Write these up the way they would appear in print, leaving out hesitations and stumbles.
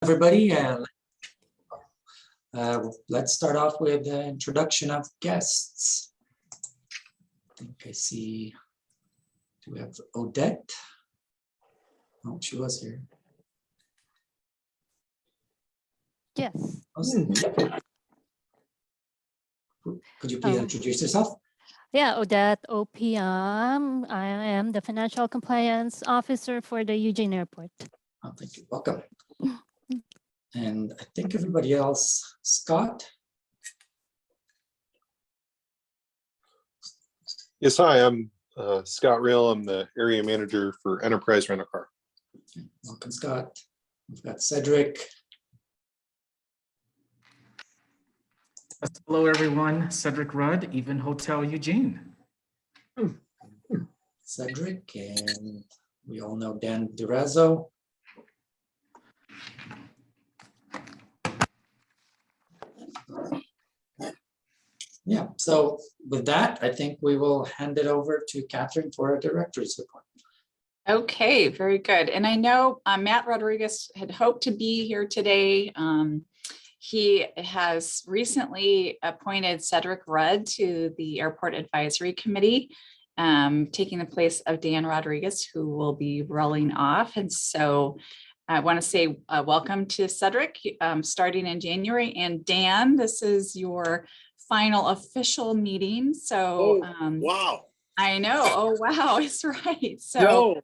Everybody, let's start off with the introduction of guests. I think I see, do we have Odette? Oh, she was here. Yes. Could you please introduce yourself? Yeah, Odette OPM. I am the Financial Compliance Officer for the Eugene Airport. Oh, thank you. Welcome. And I think everybody else, Scott. Yes, hi, I'm Scott Real. I'm the area manager for Enterprise Rental Car. Welcome, Scott. We've got Cedric. Hello, everyone. Cedric Rudd, Even Hotel Eugene. Cedric, and we all know Dan Durazo. Yeah, so with that, I think we will hand it over to Catherine for a director's report. Okay, very good. And I know Matt Rodriguez had hoped to be here today. He has recently appointed Cedric Rudd to the Airport Advisory Committee, taking the place of Dan Rodriguez, who will be rolling off. And so I want to say welcome to Cedric, starting in January. And Dan, this is your final official meeting. So wow. I know. Oh, wow. It's right. So no,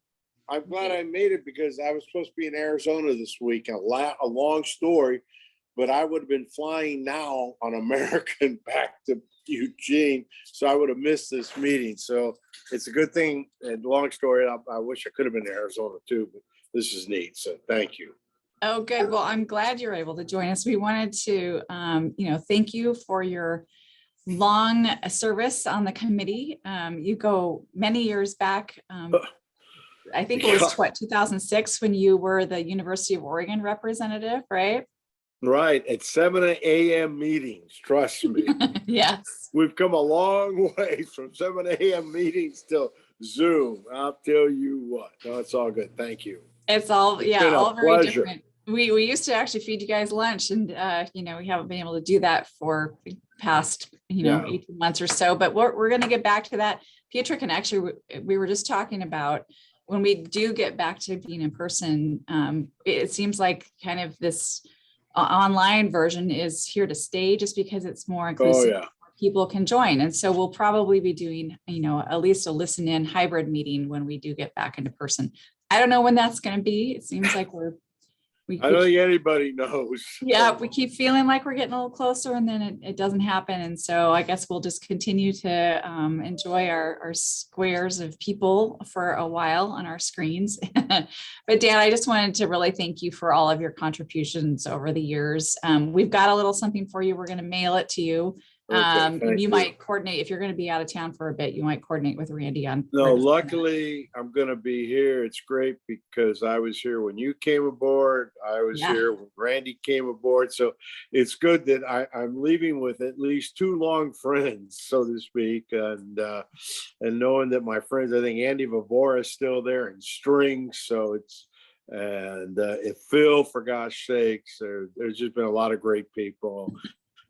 I'm glad I made it because I was supposed to be in Arizona this week. A long story, but I would have been flying now on American back to Eugene. So I would have missed this meeting. So it's a good thing. And long story, I wish I could have been in Arizona too, but this is neat. So thank you. oh, good. Well, I'm glad you're able to join us. We wanted to, thank you for your long service on the committee. You go many years back. I think it was 2006 when you were the University of Oregon representative, right? Right. At 7 a.m. meetings, trust me. Yes. We've come a long way from 7 a.m. meetings till Zoom. I'll tell you what. No, it's all good. Thank you. It's all, It's been all a very pleasure. different. We used to actually feed you guys lunch, and we haven't been able to do that for past 18 months or so, but we're going to get back to that. Pietrek, and actually we were just talking about when we do get back to being in person, it seems like kind of this online version is here to stay just because it's more inclusive. Oh, yeah. People can join. And so we'll probably be doing, at least a listen in hybrid meeting when we do get back into person. I don't know when that's going to be. It seems like I don't think anybody knows. Yeah, we keep feeling like we're getting a little closer and then it doesn't happen. And so I guess we'll just continue to enjoy our squares of people for a while on our screens. But Dan, I just wanted to really thank you for all of your contributions over the years. We've got a little something for you. We're going to mail it to you. You might coordinate if you're going to be out of town for a bit. You might coordinate with Randy on. No, luckily I'm going to be here. It's great because I was here when you came aboard. I was here when Randy came aboard. So it's good that I'm leaving with at least two long friends, so to speak, and knowing that my friends, I think Andy Vavora is still there in strings. So it's if Phil, for gosh sakes, there's just been a lot of great people.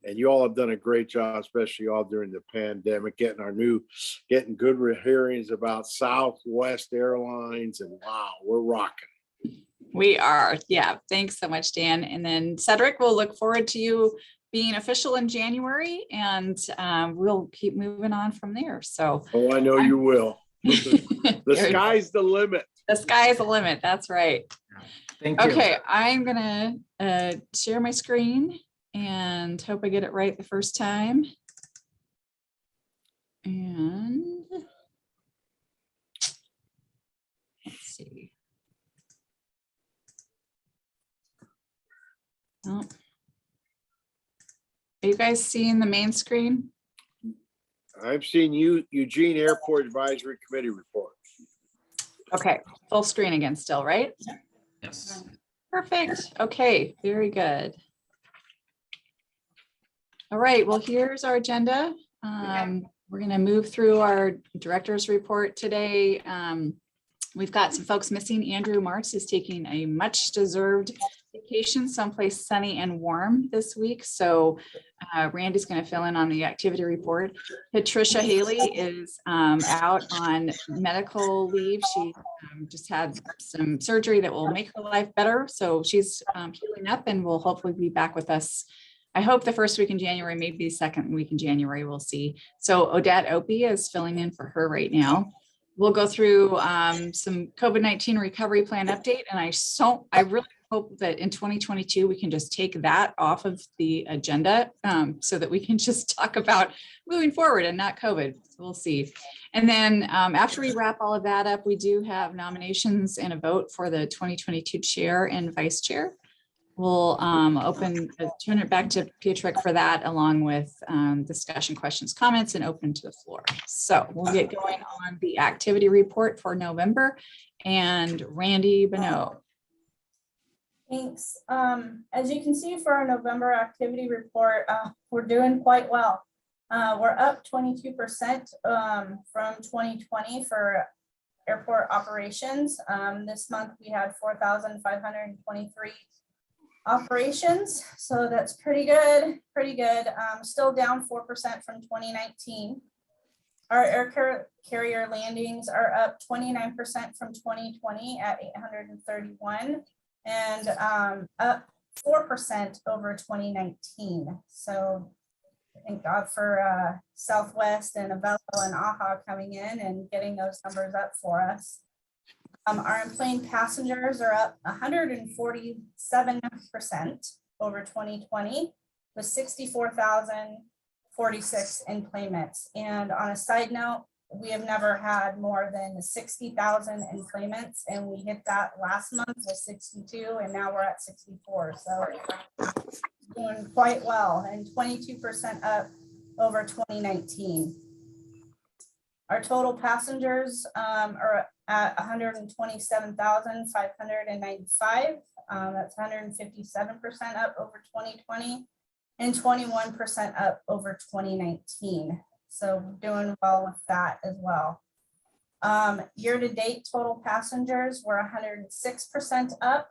And you all have done a great job, especially all during the pandemic, getting good hearings about Southwest Airlines. And wow, we're rocking. We are. Yeah. Thanks so much, Dan. And then Cedric, we'll look forward to you being official in January, and we'll keep moving on from there. So I know you will. The sky's the limit. The sky is the limit. That's right. Thank you. Okay. I'm going to share my screen and hope I get it right the first time. And let's see. Oh. Are you guys seeing the main screen? I've seen Eugene Airport Advisory Committee report. Okay, full screen again still, right? Yes. Perfect. Okay, very good. All right, well, here's our agenda. We're going to move through our director's report today. We've got some folks missing. Andrew Marks is taking a much deserved vacation someplace sunny and warm this week. So Randy's going to fill in on the activity report. Patricia Haley is out on medical leave. She just had some surgery that will make her life better. So she's healing up and will hopefully be back with us. I hope the first week in January, maybe the second week in January, we'll see. So Odette Opie is filling in for her right now. We'll go through some COVID-19 recovery plan update. And I really hope that in 2022, we can just take that off of the agenda so that we can just talk about moving forward and not COVID. So we'll see. And then after we wrap all of that up, we do have nominations and a vote for the 2022 chair and vice chair. We'll turn it back to Pietrek for that, along with discussion, questions, comments, and open to the floor. So we'll get going on the activity report for November. And Randy Bonneau. Thanks. As you can see for our November activity report, we're doing quite well. We're up 22% from 2020 for airport operations. This month we had 4,523 operations, so that's pretty good. Still down 4% from 2019. Our air carrier landings are up 29% from 2020 at 831 and up 4% over 2019. So thank God for Southwest and Avelo and AHA coming in and getting those numbers up for us. Our enplaned passengers are up 147% over 2020 with 64,046 enplanements. And on a side note, we have never had more than 60,000 enplanements, and we hit that last month with 62, and now we're at 64. So doing quite well, and 22% up over 2019. Our total passengers are at 127,595. That's 157% up over 2020 and 21% up over 2019. So doing well with that as well. Year to date, total passengers were 106% up,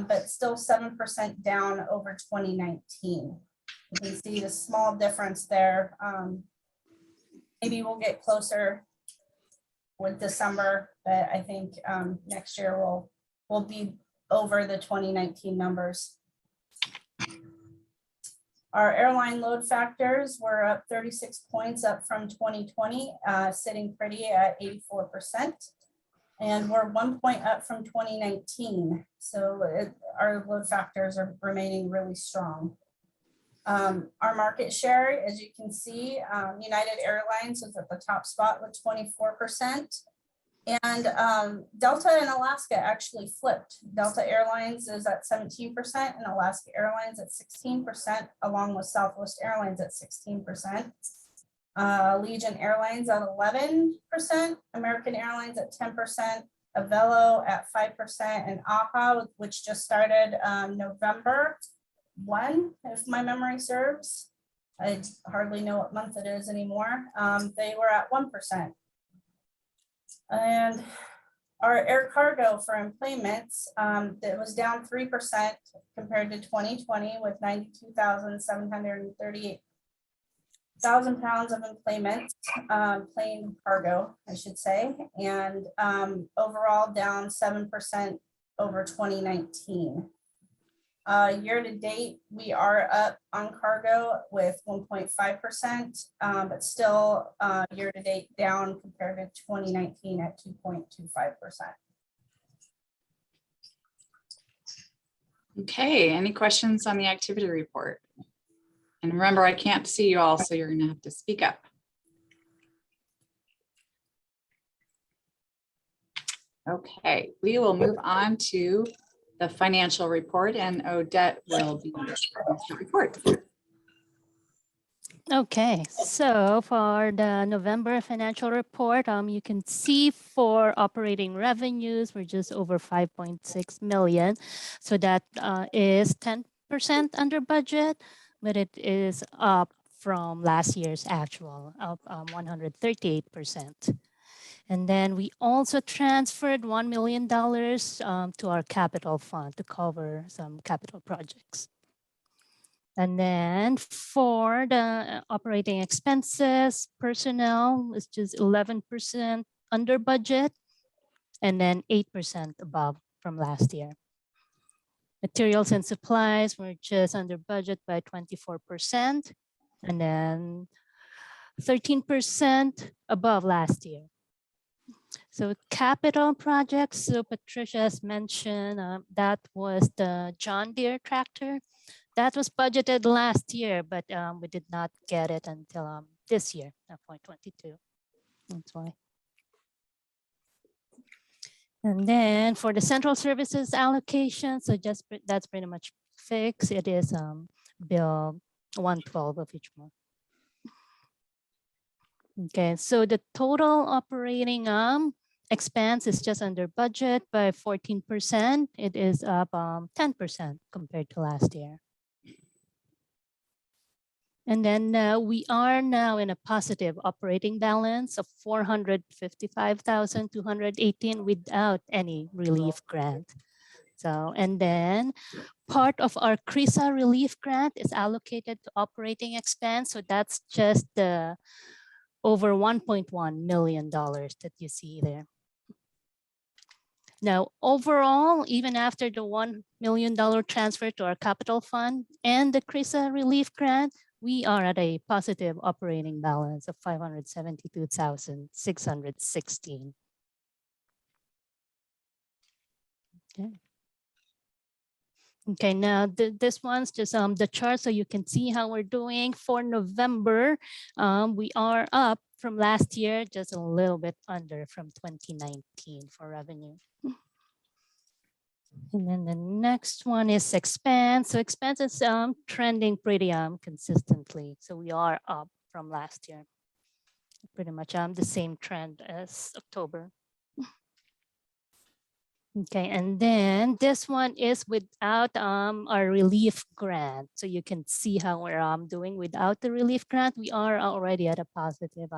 but still 7% down over 2019. You can see the small difference there. Maybe we'll get closer with December, but I think next year we'll be over the 2019 numbers. Our airline load factors were up 36 points up from 2020, sitting pretty at 84%. And we're 1 point up from 2019. So our load factors are remaining really strong. Our market share, as you can see, United Airlines is at the top spot with 24%. And Delta and Alaska actually flipped. Delta Airlines is at 17% and Alaska Airlines at 16%, along with Southwest Airlines at 16%. Allegiant Airlines at 11%, American Airlines at 10%, Avelo at 5%, and AHA, which just started November 1, if my memory serves. I hardly know what month it is anymore. They were at 1%. And our air cargo for enplanements, that was down 3% compared to 2020 with 92,738 pounds of enplanements, plane cargo, I should say, and overall down 7% over 2019. Year to date, we are up on cargo with 1.5%, but still year to date down compared to 2019 at 2.25%. Okay, any questions on the activity report? And remember, I can't see you all, so you're going to have to speak up. Okay, we will move on to the financial report, and Odette will be the report. Okay, so for the November financial report, you can see for operating revenues, we're just over 5.6 million. So that is 10% under budget, but it is up from last year's actual, up 138%. And then we also transferred $1 million to our capital fund to cover some capital projects. And then for the operating expenses, personnel is just 11% under budget and then 8% above from last year. Materials and supplies were just under budget by 24% and then 13% above last year. So capital projects, so Patricia has mentioned that was the John Deere tractor. That was budgeted last year, but we did not get it until this year, FY22. That's why. And then for the central services allocation, so just that's pretty much fixed. It is bill 112 of each month. Okay, so the total operating expense is just under budget by 14%. It is up 10% compared to last year. And then we are now in a positive operating balance of 455,218 without any relief grant. So, and then part of our CRISA relief grant is allocated to operating expense. So that's just the over $1.1 million that you see there. Now, overall, even after the $1 million transfer to our capital fund and the CRISA relief grant, we are at a positive operating balance of 572,616. Okay. Okay, now this one's just the chart so you can see how we're doing for November. We are up from last year, just a little bit under from 2019 for revenue. And then the next one is expense. So expense is trending pretty consistently. So we are up from last year. Pretty much the same trend as October. Okay, and then this one is without our relief grant. So you can see how we're doing without the relief grant. We are already at a positive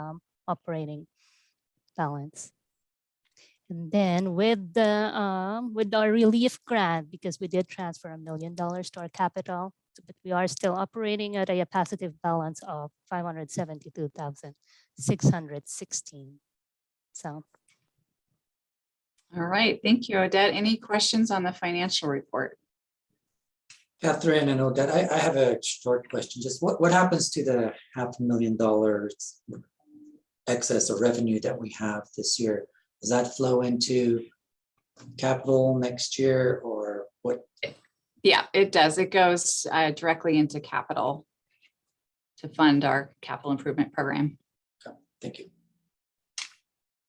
operating balance. And then with our relief grant, because we did transfer $1 million to our capital, but we are still operating at a positive balance of 572,616. So. All right, thank you, Odette. Any questions on the financial report? Catherine and Odette, I have a short question. Just what happens to the $500,000 excess of revenue that we have this year? Does that flow into capital next year or what? Yeah, it does. It goes directly into capital to fund our capital improvement program. Okay, thank you.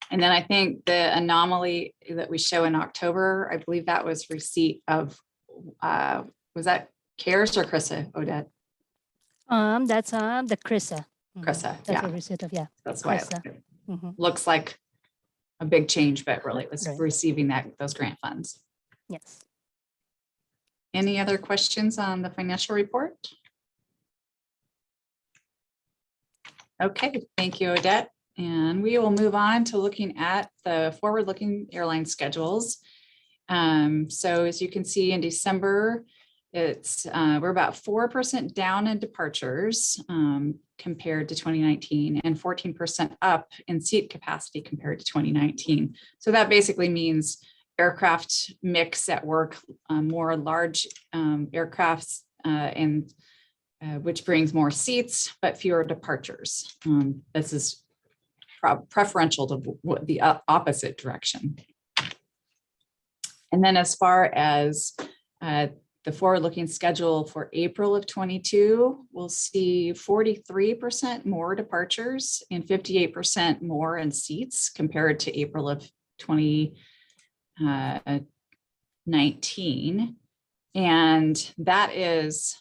And then I think the anomaly that we show in October, I believe that was receipt of, was that CARES or CRISA, Odette? That's the CRISA. CRISA, That's yeah. a receipt of, yeah. That's why CRISA. it Mm-hmm. looks like a big change, but really it was Right. receiving those grant funds. Yes. Any other questions on the financial report? Okay, thank you, Odette. And we will move on to looking at the forward-looking airline schedules. So as you can see in December, we're about 4% down in departures compared to 2019 and 14% up in seat capacity compared to 2019. So that basically means aircraft mix at work, more large aircrafts, and which brings more seats, but fewer departures. This is preferential to the opposite direction. And then as far as the forward-looking schedule for April of 22, we'll see 43% more departures and 58% more in seats compared to April of 2019. And that is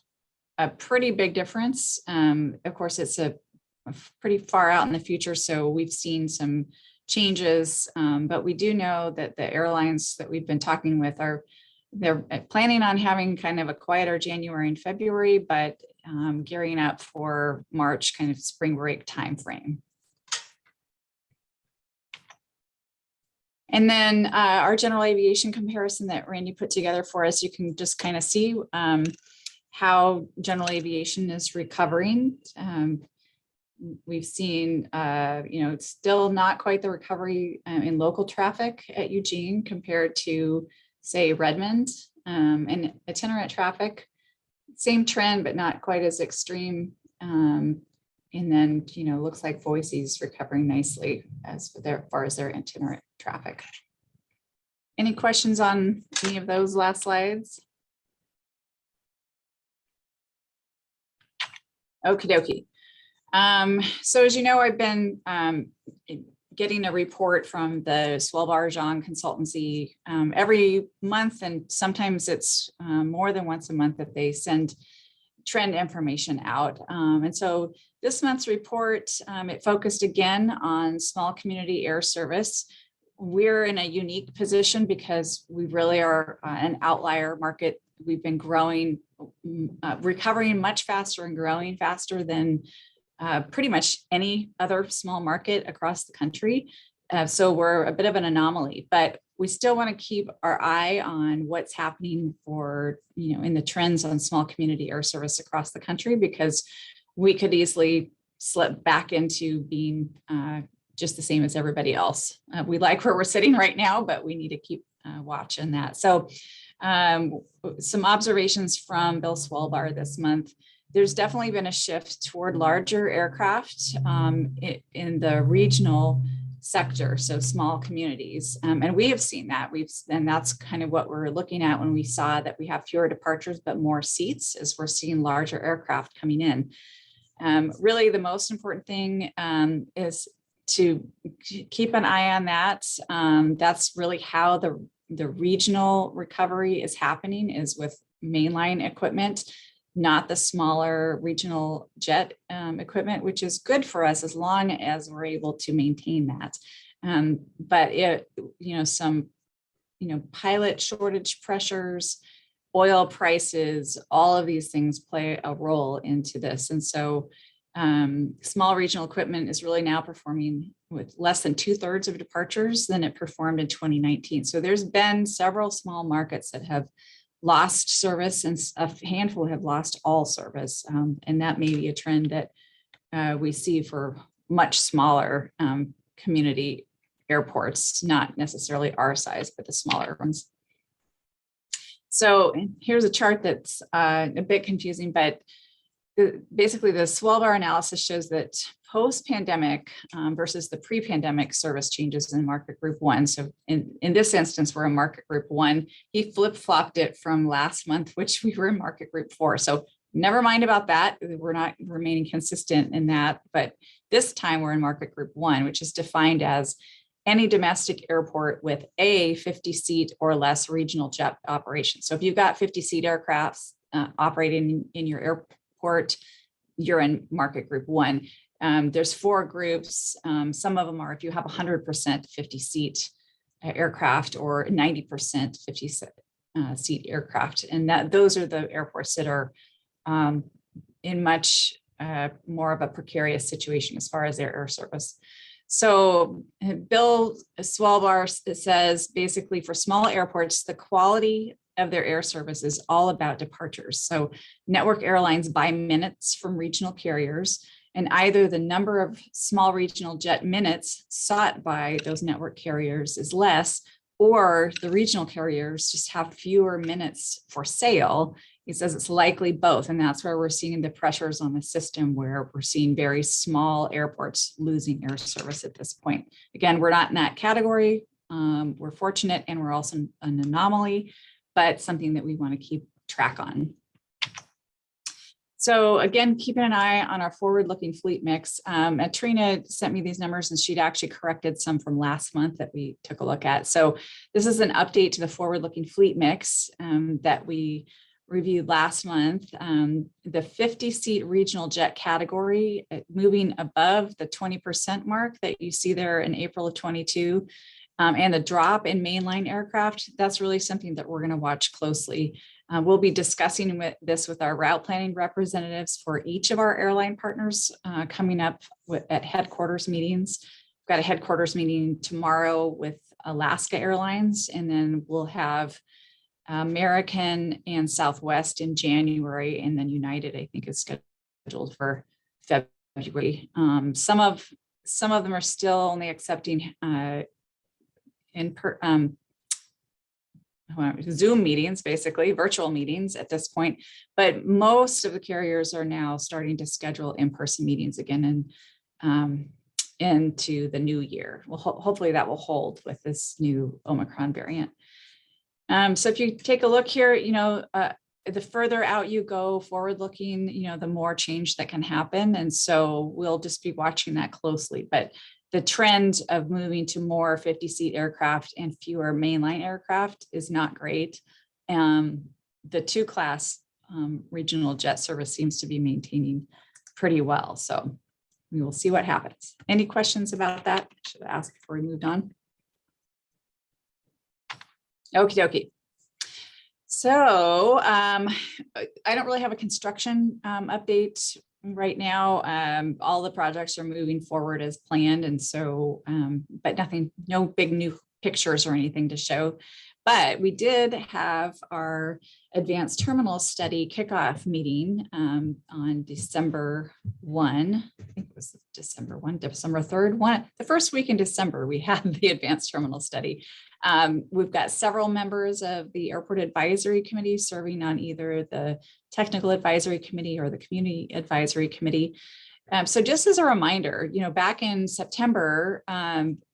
a pretty big difference. Of course, it's a pretty far out in the future, so we've seen some changes, but we do know that the airlines that we've been talking with they're planning on having kind of a quieter January and February, but gearing up for March, kind of spring break timeframe. And then our general aviation comparison that Randy put together for us, you can just kind of see how general aviation is recovering. We've seen, it's still not quite the recovery in local traffic at Eugene compared to, say, Redmond, and itinerant traffic. Same trend, but not quite as extreme. And then, looks like Boise's recovering nicely as far as their itinerant traffic. Any questions on any of those last slides? Okie dokie. So as you know, I've been getting a report from the Swell-Barjan consultancy every month, and sometimes it's more than once a month that they send trend information out. And so this month's report, it focused again on small community air service. We're in a unique position because we really are an outlier market. We've been growing, recovering much faster and growing faster than pretty much any other small market across the country. So we're a bit of an anomaly, but we still want to keep our eye on what's happening for, in the trends on small community air service across the country, because we could easily slip back into being just the same as everybody else. We like where we're sitting right now, but we need to keep watching that. So some observations from Bill Swellbar this month. There's definitely been a shift toward larger aircraft in the regional sector, so small communities. And we have seen that. And that's kind of what we're looking at when we saw that we have fewer departures, but more seats, as we're seeing larger aircraft coming in. Really, the most important thing is to keep an eye on that. That's really how the regional recovery is happening, is with mainline equipment, not the smaller regional jet equipment, which is good for us as long as we're able to maintain that. But some pilot shortage pressures, oil prices, all of these things play a role into this. And so small regional equipment is really now performing with less than 2/3 of departures than it performed in 2019. So there's been several small markets that have lost service, and a handful have lost all service. And that may be a trend that we see for much smaller community airports, not necessarily our size, but the smaller ones. So here's a chart that's a bit confusing, but basically the Swellbar analysis shows that post-pandemic versus the pre-pandemic service changes in market group 1. So in this instance, we're in market group 1. He flip-flopped it from last month, which we were in market group 4. So never mind about that. We're not remaining consistent in that, but this time we're in market group 1, which is defined as any domestic airport with a 50-seat or less regional jet operation. So if you've got 50-seat aircrafts operating in your airport, you're in market group 1. There's 4 groups. Some of them are if you have 100% 50-seat aircraft or 90% 50-seat aircraft. And those are the airports that are in much more of a precarious situation as far as their air service. So Bill Swellbar says basically for small airports, the quality of their air service is all about departures. So network airlines buy minutes from regional carriers, and either the number of small regional jet minutes sought by those network carriers is less, or the regional carriers just have fewer minutes for sale. He says it's likely both, and that's where we're seeing the pressures on the system, where we're seeing very small airports losing air service at this point. Again, we're not in that category. We're fortunate, and we're also an anomaly, but something that we want to keep track on. So again, keeping an eye on our forward-looking fleet mix. And Trina sent me these numbers, and she'd actually corrected some from last month that we took a look at. So this is an update to the forward-looking fleet mix that we reviewed last month. The 50-seat regional jet category moving above the 20% mark that you see there in April of 22. And the drop in mainline aircraft, that's really something that we're going to watch closely. We'll be discussing this with our route planning representatives for each of our airline partners coming up at headquarters meetings got a headquarters meeting tomorrow with Alaska Airlines, and then we'll have American and Southwest in January, and then United, I think, is scheduled for February. Some of them are still only accepting Zoom meetings, basically virtual meetings at this point, but most of the carriers are now starting to schedule in-person meetings again, and into the new year. Well, hopefully that will hold with this new Omicron variant. So if you take a look here, the further out you go forward looking, the more change that can happen. And so we'll just be watching that closely. But the trend of moving to more 50-seat aircraft and fewer mainline aircraft is not great. The two-class regional jet service seems to be maintaining pretty well. So we will see what happens. Any questions about that? Should I ask before we moved on? Okie dokie. So I don't really have a construction update right now. All the projects are moving forward as planned. And so, but no big new pictures or anything to show. But we did have our advanced terminal study kickoff meeting on December 1. I think it was December 3rd. The first week in December, we had the advanced terminal study. We've got several members of the Airport Advisory Committee serving on either the Technical Advisory Committee or the Community Advisory Committee. So just as a reminder, back in September,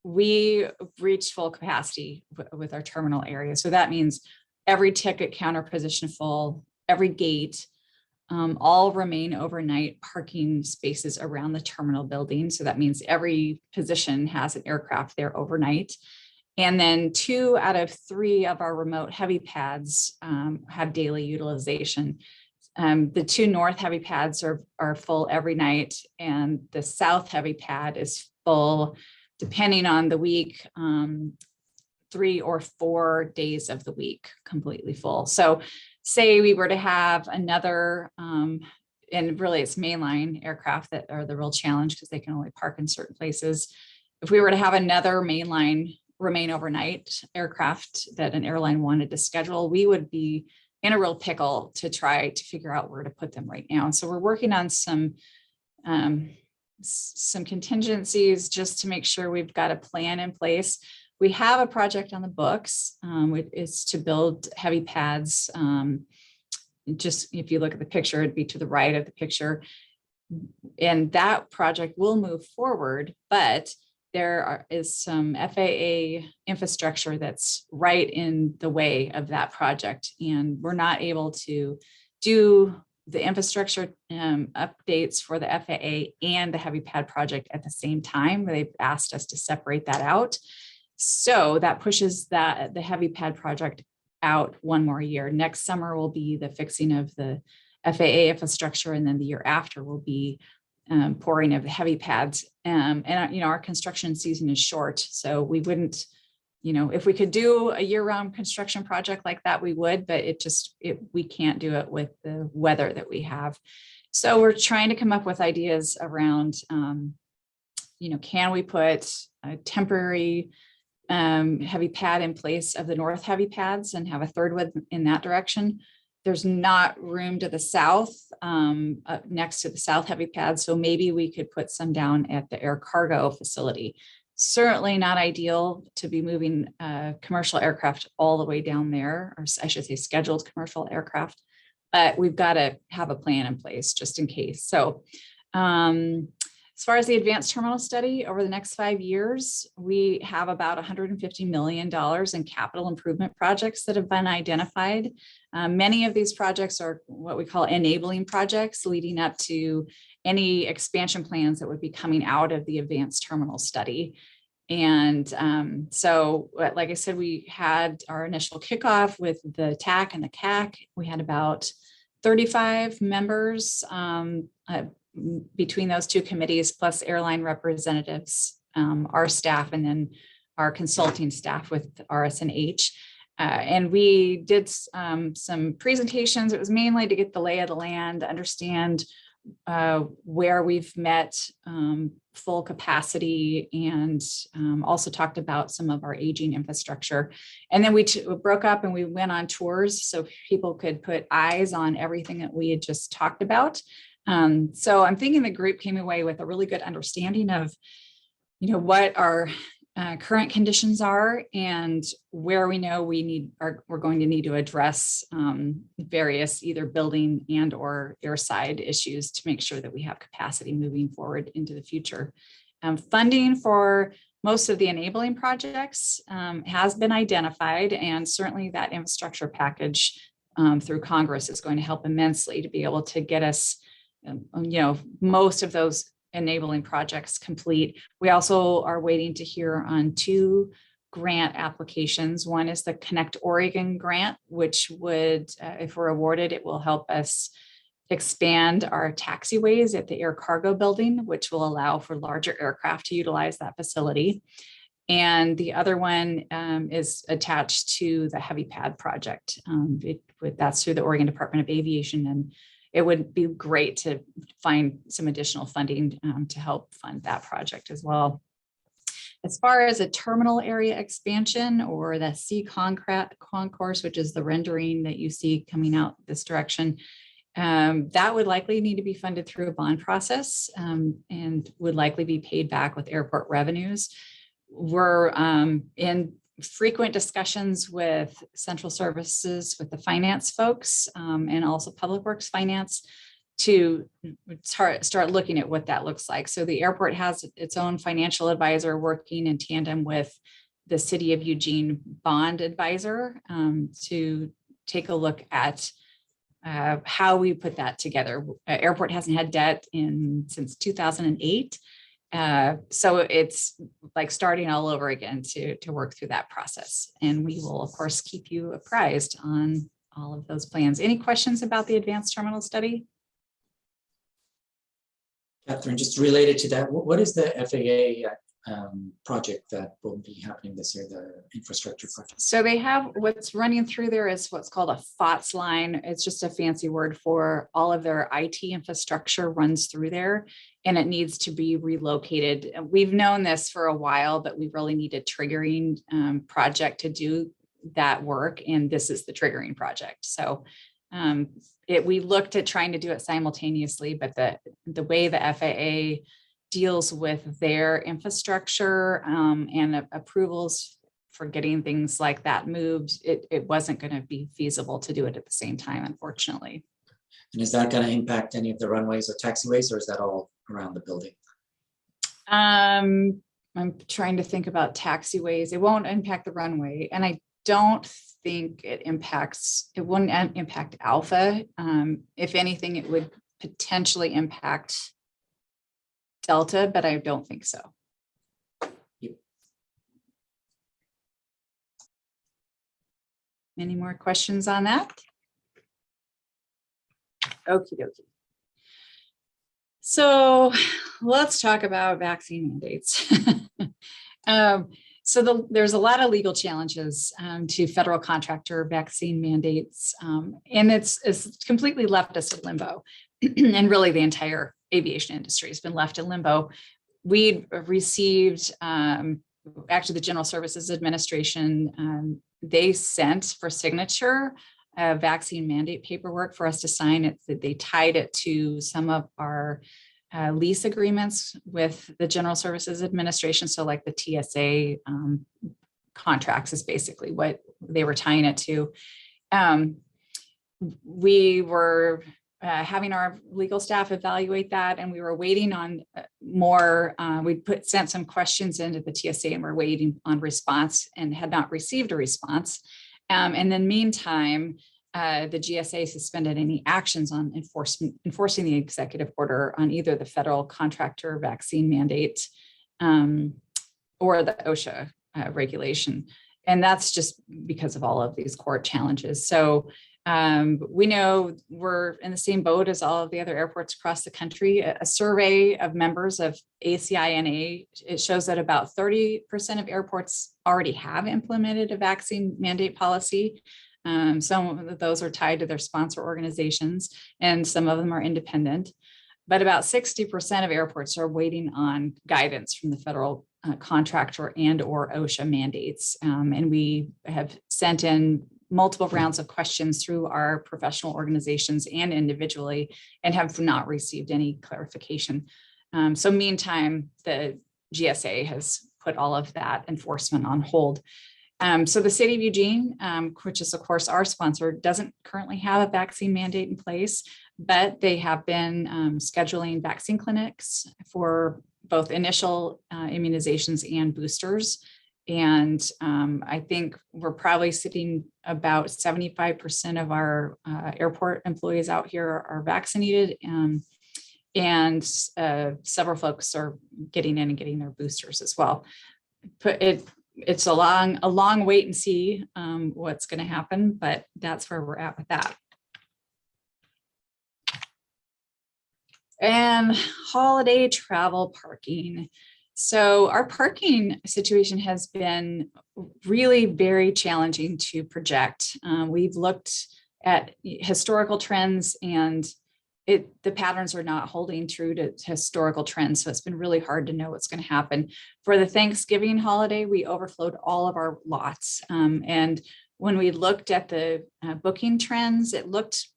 we reached full capacity with our terminal area. So that means every ticket counter position full, every gate, all remain overnight parking spaces around the terminal building. So that means every position has an aircraft there overnight. And then 2 out of 3 of our remote heavy pads have daily utilization. The 2 north heavy pads are full every night, and the south heavy pad is full, depending on the week, 3 or 4 days of the week, completely full. So say we were to have another, and really it's mainline aircraft that are the real challenge because they can only park in certain places. If we were to have another mainline remain overnight aircraft that an airline wanted to schedule, we would be in a real pickle to try to figure out where to put them right now. And so we're working on some contingencies just to make sure we've got a plan in place. We have a project on the books. It's to build heavy pads. Just if you look at the picture, it'd be to the right of the picture. And that project will move forward, but there is some FAA infrastructure that's right in the way of that project. And we're not able to do the infrastructure updates for the FAA and the heavy pad project at the same time. They've asked us to separate that out. So that pushes the heavy pad project out 1 more year. Next summer will be the fixing of the FAA infrastructure, and then the year after will be pouring of the heavy pads. And our construction season is short, so we wouldn't, if we could do a year-round construction project like that, we would, but we can't do it with the weather that we have. So we're trying to come up with ideas around, can we put a temporary heavy pad in place of the north heavy pads and have a third one in that direction? There's not room to the south, next to the south heavy pad. So maybe we could put some down at the air cargo facility. Certainly not ideal to be moving commercial aircraft all the way down there, or I should say scheduled commercial aircraft, but we've got to have a plan in place just in case. So as far as the advanced terminal study, over the next 5 years, we have about $150 million in capital improvement projects that have been identified. Many of these projects are what we call enabling projects, leading up to any expansion plans that would be coming out of the advanced terminal study. And so, like I said, we had our initial kickoff with the TAC and the CAC. We had about 35 members between those 2 committees, plus airline representatives, our staff, and then our consulting staff with RS&H. And we did some presentations. It was mainly to get the lay of the land, understand where we've met full capacity, and also talked about some of our aging infrastructure. And then we broke up and we went on tours so people could put eyes on everything that we had just talked about. So I'm thinking the group came away with a really good understanding of, what our current conditions are and where we know we're going to need to address various either building and or airside issues to make sure that we have capacity moving forward into the future. Funding for most of the enabling projects has been identified, and certainly that infrastructure package through Congress is going to help immensely to be able to get us, most of those enabling projects complete. We also are waiting to hear on 2 grant applications. One is the Connect Oregon grant, which would, if we're awarded, it will help us expand our taxiways at the air cargo building, which will allow for larger aircraft to utilize that facility. And the other one is attached to the heavy pad project. That's through the Oregon Department of Aviation, and it would be great to find some additional funding to help fund that project as well. As far as a terminal area expansion, or the C concourse, which is the rendering that you see coming out this direction, that would likely need to be funded through a bond process and would likely be paid back with airport revenues. We're in frequent discussions with central services, with the finance folks, and also Public Works Finance to start looking at what that looks like. So the airport has its own financial advisor working in tandem with the City of Eugene bond advisor to take a look at how we put that together. Airport hasn't had debt since 2008. So it's like starting all over again to work through that process. And we will, of course, keep you apprised on all of those plans. Any questions about the advanced terminal study? Catherine, just related to that, what is the FAA project that will be happening this year, the infrastructure project? So they have, what's running through there is what's called a FOTS line. It's just a fancy word for all of their IT infrastructure runs through there, and it needs to be relocated. We've known this for a while, but we really need a triggering project to do that work, and this is the triggering project. So we looked at trying to do it simultaneously, but the way the FAA deals with their infrastructure and approvals for getting things like that moved, it wasn't going to be feasible to do it at the same time, unfortunately. And is that going to impact any of the runways or taxiways, or is that all around the building? I'm trying to think about taxiways. It won't impact the runway, and I don't think it wouldn't impact Alpha. If anything, it would potentially impact Delta, but I don't think so. Yep. Any more questions on that? Okie dokie. So let's talk about vaccine mandates. There's a lot of legal challenges to federal contractor vaccine mandates, and it's completely left us in limbo. And really the entire aviation industry has been left in limbo. We received, actually the General Services Administration, they sent for signature a vaccine mandate paperwork for us to sign. They tied it to some of our lease agreements with the General Services Administration. So like the TSA contracts is basically what they were tying it to. We were having our legal staff evaluate that, and we were waiting on more. We sent some questions into the TSA, and we're waiting on response, and had not received a response. And then meantime, the GSA suspended any actions on enforcing the executive order on either the federal contractor vaccine mandate or the OSHA regulation. And that's just because of all of these court challenges. So we know we're in the same boat as all of the other airports across the country. A survey of members of ACINA, it shows that about 30% of airports already have implemented a vaccine mandate policy. Some of those are tied to their sponsor organizations, and some of them are independent. but about 60% of airports are waiting on guidance from the federal contractor and or OSHA mandates. And we have sent in multiple rounds of questions through our professional organizations and individually, and have not received any clarification. So meantime, the GSA has put all of that enforcement on hold. So the city of Eugene, which is of course our sponsor, doesn't currently have a vaccine mandate in place, but they have been scheduling vaccine clinics for both initial immunizations and boosters. And I think we're probably sitting about 75% of our airport employees out here are vaccinated. And several folks are getting in and getting their boosters as well. But it's a long wait and see what's going to happen, but that's where we're at with that. And holiday travel parking. So our parking situation has been really very challenging to project. We've looked at historical trends, and the patterns are not holding true to historical trends. So it's been really hard to know what's going to happen. For the Thanksgiving holiday, we overflowed all of our lots. And when we looked at the booking trends, it looked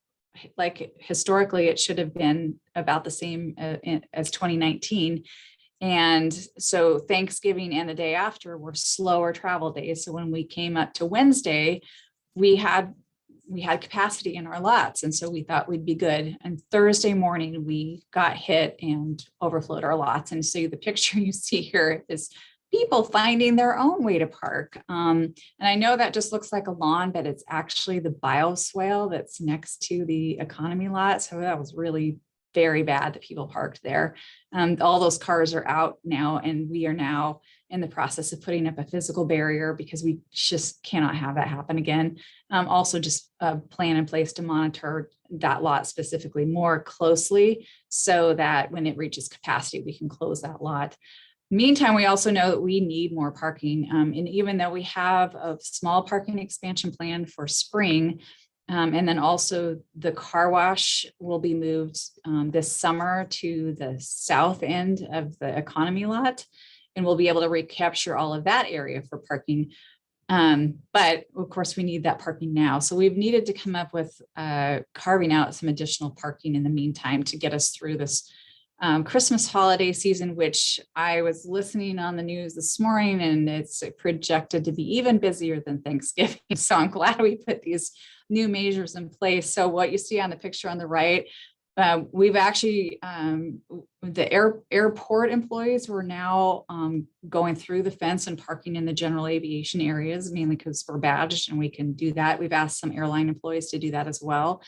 like historically it should have been about the same as 2019. And so Thanksgiving and the day after were slower travel days. So when we came up to Wednesday, we had capacity in our lots. And so we thought we'd be good. And Thursday morning, we got hit and overflowed our lots. And so the picture you see here is people finding their own way to park. And I know that just looks like a lawn, but it's actually the bioswale that's next to the economy lot. So that was really very bad that people parked there. All those cars are out now, and we are now in the process of putting up a physical barrier because we just cannot have that happen again. Also just a plan in place to monitor that lot specifically more closely so that when it reaches capacity, we can close that lot. Meantime, we also know that we need more parking. And even though we have a small parking expansion plan for spring, and then also the car wash will be moved this summer to the south end of the economy lot, and we'll be able to recapture all of that area for parking. But of course, we need that parking now. So we've needed to come up with carving out some additional parking in the meantime to get us through this Christmas holiday season, which I was listening on the news this morning, and it's projected to be even busier than Thanksgiving. So I'm glad we put these new measures in place. So what you see on the picture on the right, we've actually, the airport employees were now going through the fence and parking in the general aviation areas, mainly because we're badged and we can do that. We've asked some airline employees to do that as well.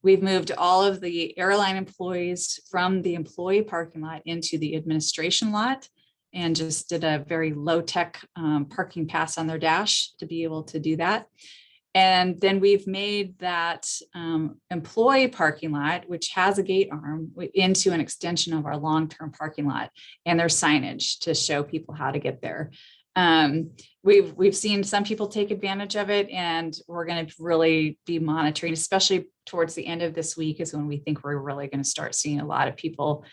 We've moved all of the airline employees from the employee parking lot into the administration lot and just did a very low-tech parking pass on their dash to be able to do that. And then we've made that employee parking lot, which has a gate arm, into an extension of our long-term parking lot. And there's signage to show people how to get there. We've seen some people take advantage of it, and we're going to really be monitoring, especially towards the end of this week is when we think we're really going to start seeing a lot of people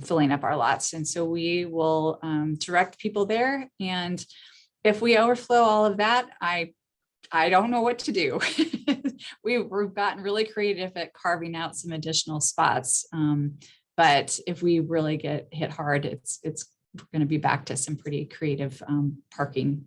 filling up our lots. And so we will direct people there. And if we overflow all of that, I don't know what to do. We've gotten really creative at carving out some additional spots. But if we really get hit hard, it's going to be back to some pretty creative parking.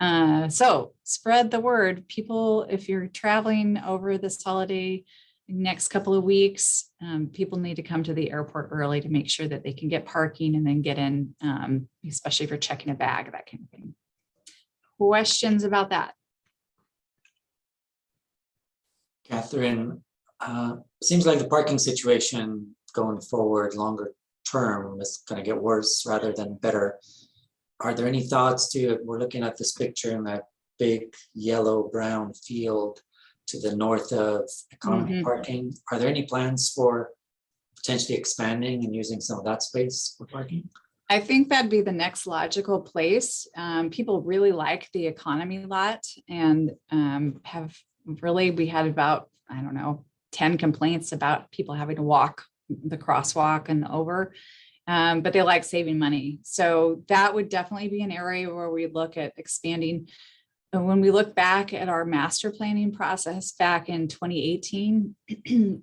So spread the word. People, if you're traveling over this holiday next couple of weeks, people need to come to the airport early to make sure that they can get parking and then get in, especially if you're checking a bag, that kind of thing. Questions about that? Catherine, seems like the parking situation going forward, longer term, is going to get worse rather than better. Are there any thoughts to, we're looking at this picture in that big yellow brown field to the north of economy parking. Are there any plans for potentially expanding and using some of that space for parking? I think that'd be the next logical place. People really like the economy lot and we had about, I don't know, 10 complaints about people having to walk the crosswalk and the over. But they like saving money. So that would definitely be an area where we look at expanding. And when we look back at our master planning process back in 2018,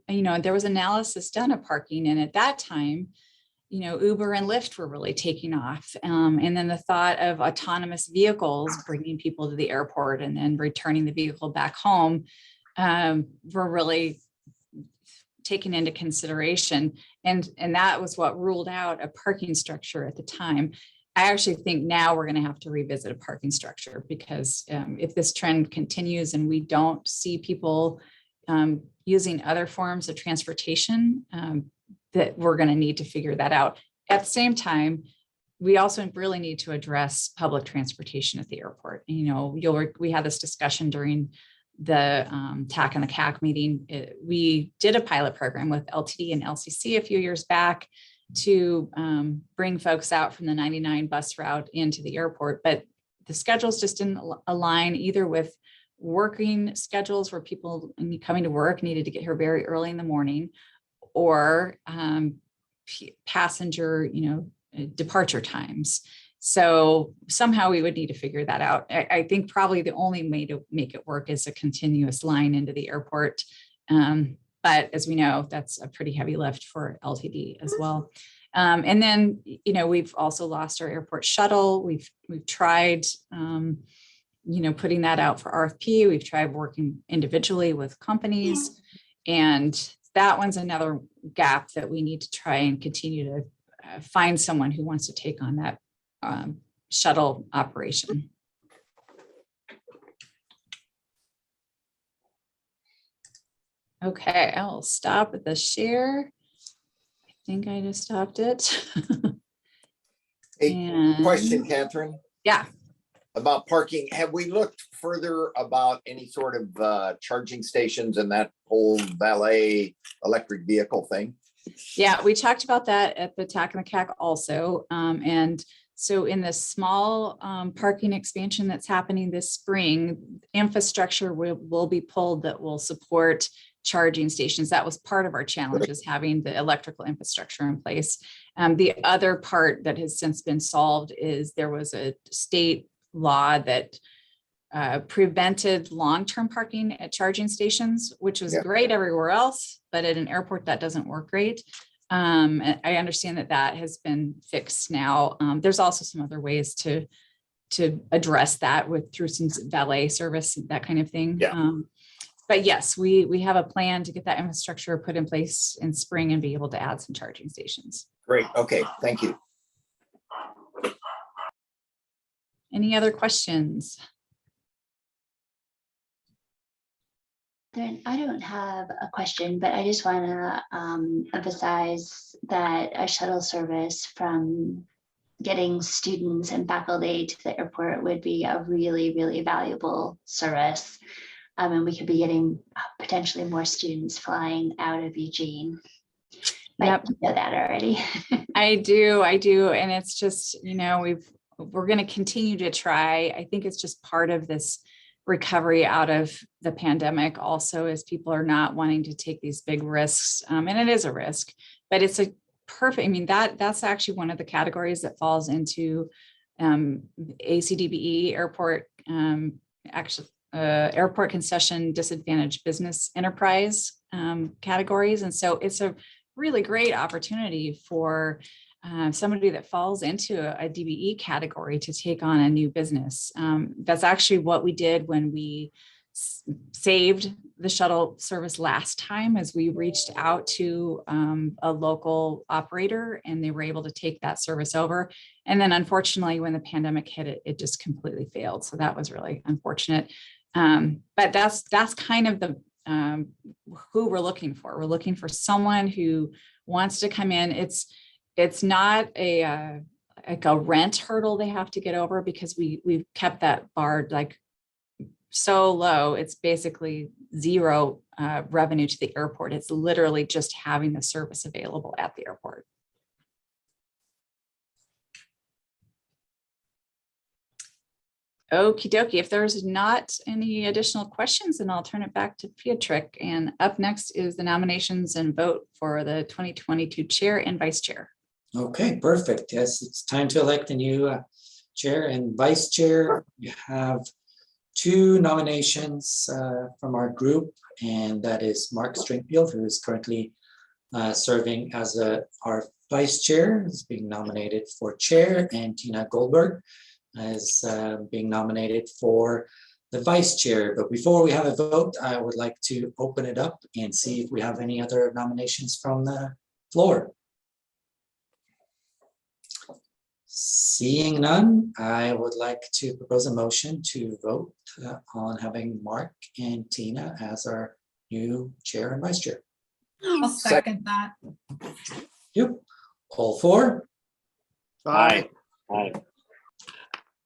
there was analysis done of parking. And at that time, Uber and Lyft were really taking off. And then the thought of autonomous vehicles bringing people to the airport and then returning the vehicle back home were really taken into consideration. And that was what ruled out a parking structure at the time. I actually think now we're going to have to revisit a parking structure because if this trend continues and we don't see people using other forms of transportation, that we're going to need to figure that out. At the same time, we also really need to address public transportation at the airport. We had this discussion during the TAC and the CAC meeting. We did a pilot program with LTD and LCC a few years back to bring folks out from the 99 bus route into the airport, but the schedules just didn't align either with working schedules where people coming to work needed to get here very early in the morning, or passenger, departure times. So somehow we would need to figure that out. I think probably the only way to make it work is a continuous line into the airport. But as we know, that's a pretty heavy lift for LTD as well. And then, we've also lost our airport shuttle. We've tried, putting that out for RFP. We've tried working individually with companies, and that one's another gap that we need to try and continue to find someone who wants to take on that shuttle operation. Okay, I'll stop at the share. I think I just stopped it. Question, Catherine. Yeah. About parking. Have we looked further about any sort of charging stations and that whole valet electric vehicle thing? Yeah, we talked about that at the TAC and the CAC also. And so in the small parking expansion that's happening this spring, infrastructure will be pulled that will support charging stations. That was part of our challenge, is having the electrical infrastructure in place. The other part that has since been solved is there was a state law that prevented long-term parking at charging stations, which was great everywhere else, but at an airport that doesn't work great. I understand that has been fixed now. There's also some other ways to address that through some valet service, that kind of thing. Yeah. But yes, we have a plan to get that infrastructure put in place in spring and be able to add some charging stations. Great. Okay. Thank you. Any other questions? I don't have a question, but I just want to emphasize that a shuttle service from getting students and faculty to the airport would be a really, really valuable service. And we could be getting potentially more students flying out of Eugene. Yep. You know that already. I do. And it's just, we're going to continue to try. I think it's just part of this recovery out of the pandemic also, as people are not wanting to take these big risks. And it is a risk, but it's a perfect, that's actually one of the categories that falls into ACDBE airport, airport concession disadvantaged business enterprise categories. And so it's a really great opportunity for somebody that falls into a DBE category to take on a new business. That's actually what we did when we saved the shuttle service last time, as we reached out to a local operator and they were able to take that service over. And then unfortunately, when the pandemic hit, it just completely failed. So that was really unfortunate. But that's kind of the who we're looking for. We're looking for someone who wants to come in. It's not a rent hurdle they have to get over, because we've kept that bar like so low. It's basically zero revenue to the airport. It's literally just having the service available at the airport. Okie dokie. If there's not any additional questions, then I'll turn it back to Pietrek. And up next is the nominations and vote for the 2022 chair and vice chair. Okay, perfect. Yes, it's time to elect a new chair and vice chair. You have two nominations from our group, and that is Mark Stringfield, who is currently serving as our vice chair, is being nominated for chair, and Tina Goldberg is being nominated for the vice chair. But before we have a vote, I would like to open it up and see if we have any other nominations from the floor. Seeing none, I would like to propose a motion to vote on having Mark and Tina as our new chair and vice chair. I'll second that. Yep. All four? Aye.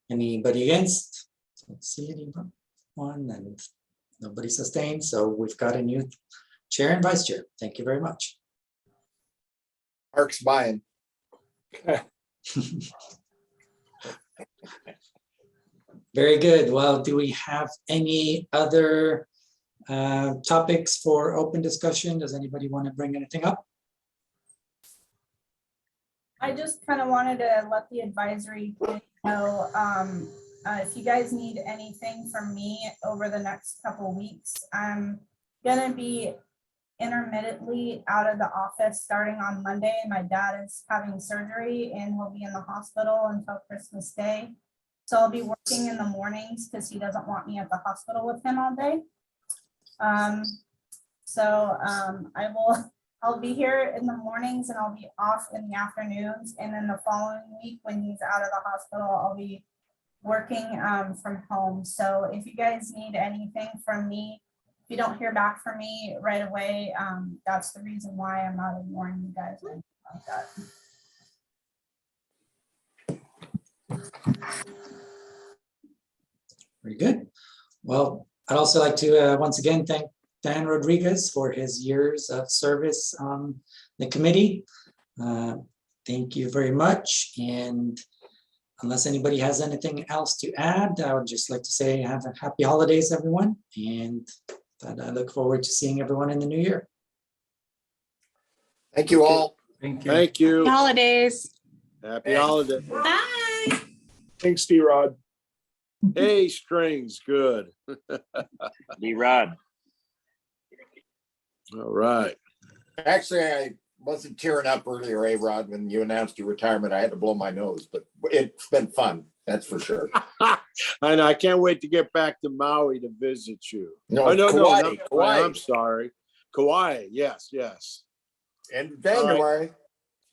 Anybody against? Let's see anyone. One, and nobody sustained. So we've got a new chair and vice chair. Thank you very much. Mark's buying. Very good. Well, do we have any other topics for open discussion? Does anybody want to bring anything up? I just kind of wanted to let the advisory committee know, if you guys need anything from me over the next couple weeks, I'm gonna be intermittently out of the office starting on Monday. My dad is having surgery and will be in the hospital until Christmas Day. So I'll be working in the mornings because he doesn't want me at the hospital with him all day. I'll be here in the mornings and I'll be off in the afternoons. And then the following week when he's out of the hospital, I'll be working from home. So if you guys need anything from me, if you don't hear back from me right away, that's the reason why I'm not ignoring you guys or anything like that. Very good. Well, I'd also like to once again thank Dan Rodriguez for his years of service on the committee. Thank you very much. And unless anybody has anything else to add, I would just like to say have a happy holidays, everyone. And that I look forward to seeing everyone in the new year. Thank you all. Thank you. Thank you. Holidays. Happy holiday. Bye. Thanks, D-Rod. Hey, Strings, good. D-Rod. All right. Actually, I wasn't tearing up earlier, A-Rod, when you announced your retirement. I had to blow my nose, but it's been fun. That's for sure. And I can't wait to get back to Maui to visit you. No, Oh, no, Kauai, not Kauai. I'm sorry. Kauai, yes. End of January.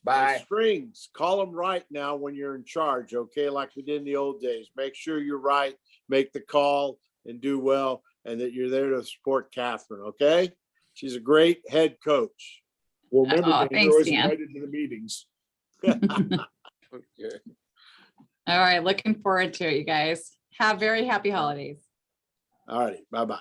Bye. Strings, call them right now when you're in charge, okay? Like we did in the old days. Make sure you're right, make the call and do well, and that you're there to support Catherine, okay? She's a great head coach. Well, remember, Oh, Dan, thanks, you're always Dan. invited to the meetings. Okay. All right, looking forward to it, you guys. Have very happy holidays. All righty, bye-bye.